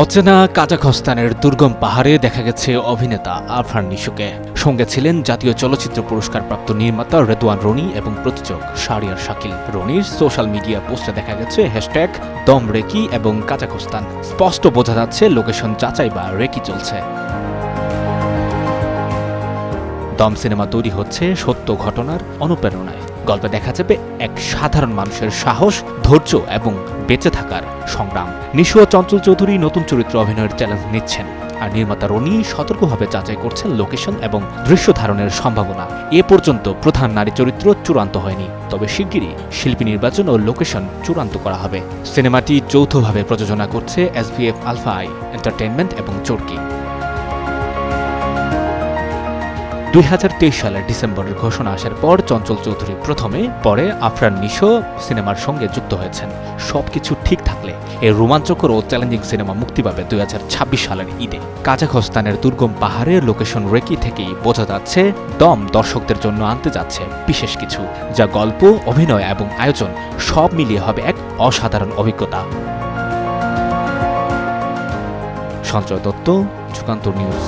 অচেনা কাজাখস্তানের দুর্গম পাহাড়ে দেখা গেছে অভিনেতা আরফান নিশোকে। সঙ্গে ছিলেন জাতীয় চলচ্চিত্র পুরস্কারপ্রাপ্ত নির্মাতা রেদওয়ান রনি এবং প্রযোজক শাহরিয়ার শাকিল। রনির সোশ্যাল মিডিয়া পোস্টে দেখা গেছে হ্যাশট্যাগ দম রেকি এবং কাজাখস্তান। স্পষ্ট বোঝা যাচ্ছে লোকেশন যাচাই বা রেকি চলছে। দম সিনেমা তৈরি হচ্ছে সত্য ঘটনার অনুপ্রেরণায়। গল্পে দেখা যাবে এক সাধারণ মানুষের সাহস, ধৈর্য এবং বেঁচে থাকার সংগ্রাম। নিশো ও চঞ্চল চৌধুরী নতুন চরিত্র অভিনয়ের চ্যালেঞ্জ নিচ্ছেন, আর নির্মাতা রনি সতর্কভাবে যাচাই করছেন লোকেশন এবং দৃশ্য ধারণের সম্ভাবনা। এ পর্যন্ত প্রধান নারী চরিত্র চূড়ান্ত হয়নি, তবে শিগগিরই শিল্পী নির্বাচন ও লোকেশন চূড়ান্ত করা হবে। সিনেমাটি যৌথভাবে প্রযোজনা করছে SBF আলফা আই এন্টারটেইনমেন্ট এবং চরকি। 2023 সালের ডিসেম্বরের ঘোষণা আসার পর চঞ্চল চৌধুরী প্রথমে, পরে আরফান নিশো সিনেমার সঙ্গে যুক্ত হয়েছেন। সবকিছু ঠিক থাকলে এই রোমাঞ্চকর ও চ্যালেঞ্জিং সিনেমা মুক্তি পাবে 2026 সালের ঈদে। কাজাখস্তানের দুর্গম পাহাড়ের লোকেশন রেকি থেকেই বোঝা যাচ্ছে দম দর্শকদের জন্য আনতে যাচ্ছে বিশেষ কিছু, যা গল্প, অভিনয় এবং আয়োজন সব মিলিয়ে হবে এক অসাধারণ অভিজ্ঞতা। সঞ্জয় দত্ত, যুগান্তর নিউজ।